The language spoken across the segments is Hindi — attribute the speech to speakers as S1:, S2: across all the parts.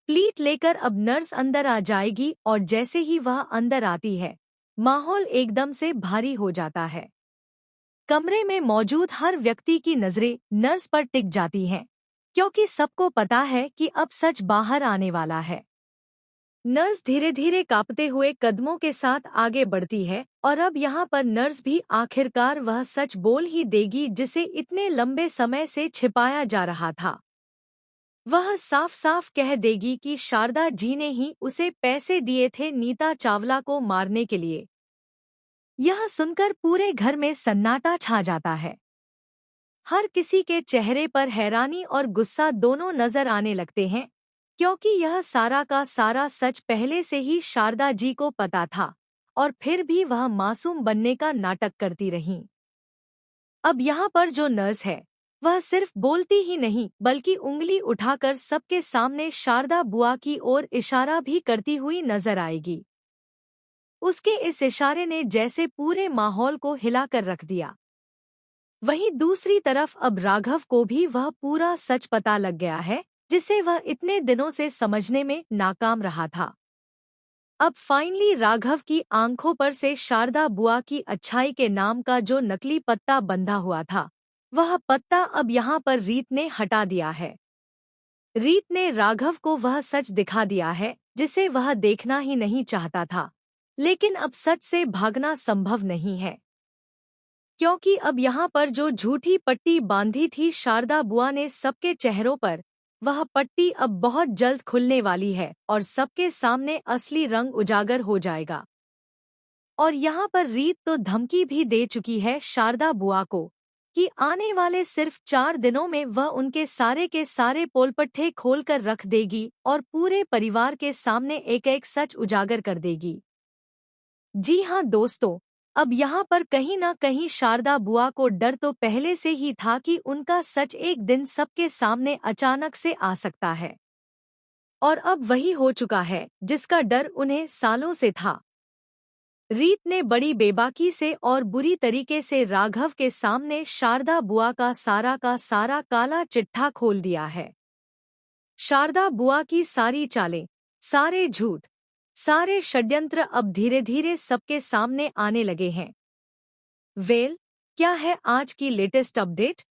S1: प्लीट लेकर अब नर्स अंदर आ जाएगी और जैसे ही वह अंदर आती है, माहौल एकदम से भारी हो जाता है। कमरे में मौजूद हर व्यक्ति की नजरें नर्स पर टिक जाती हैं, क्योंकि सबको पता है कि अब सच बाहर आने वाला है। नर्स धीरे धीरे कांपते हुए कदमों के साथ आगे बढ़ती है और अब यहाँ पर नर्स भी आखिरकार वह सच बोल ही देगी जिसे इतने लंबे समय से छिपाया जा रहा था। वह साफ साफ कह देगी कि शारदा जी ने ही उसे पैसे दिए थे नीता चावला को मारने के लिए। यह सुनकर पूरे घर में सन्नाटा छा जाता है। हर किसी के चेहरे पर हैरानी और गुस्सा दोनों नजर आने लगते हैं, क्योंकि यह सारा का सारा सच पहले से ही शारदा जी को पता था और फिर भी वह मासूम बनने का नाटक करती रहीं। अब यहाँ पर जो नर्स है वह सिर्फ बोलती ही नहीं बल्कि उंगली उठाकर सबके सामने शारदा बुआ की ओर इशारा भी करती हुई नजर आएगी। उसके इस इशारे ने जैसे पूरे माहौल को हिलाकर रख दिया। वहीं दूसरी तरफ अब राघव को भी वह पूरा सच पता लग गया है जिसे वह इतने दिनों से समझने में नाकाम रहा था। अब फाइनली राघव की आंखों पर से शारदा बुआ की अच्छाई के नाम का जो नकली पत्ता बंधा हुआ था, वह पत्ता अब यहाँ पर रीत ने हटा दिया है। रीत ने राघव को वह सच दिखा दिया है जिसे वह देखना ही नहीं चाहता था, लेकिन अब सच से भागना संभव नहीं है, क्योंकि अब यहाँ पर जो झूठी पट्टी बांधी थी शारदा बुआ ने सबके चेहरों पर, वह पट्टी अब बहुत जल्द खुलने वाली है और सबके सामने असली रंग उजागर हो जाएगा। और यहाँ पर रीत तो धमकी भी दे चुकी है शारदा बुआ को कि आने वाले सिर्फ 4 दिनों में वह उनके सारे के सारे पोलपट्टे खोलकर रख देगी और पूरे परिवार के सामने एक एक सच उजागर कर देगी। जी हाँ दोस्तों, अब यहाँ पर कहीं ना कहीं शारदा बुआ को डर तो पहले से ही था कि उनका सच एक दिन सबके सामने अचानक से आ सकता है, और अब वही हो चुका है जिसका डर उन्हें सालों से था। रीत ने बड़ी बेबाकी से और बुरी तरीके से राघव के सामने शारदा बुआ का सारा काला चिट्ठा खोल दिया है। शारदा बुआ की सारी चालें, सारे झूठ, सारे षड्यंत्र अब धीरे धीरे सबके सामने आने लगे हैं। क्या है आज की लेटेस्ट अपडेट?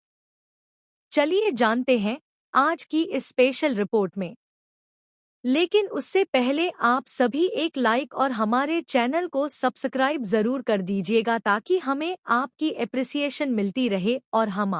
S1: चलिए जानते हैं आज की इस स्पेशल रिपोर्ट में। लेकिन उससे पहले आप सभी एक लाइक और हमारे चैनल को सब्सक्राइब जरूर कर दीजिएगा ताकि हमें आपकी एप्रिसिएशन मिलती रहे और हम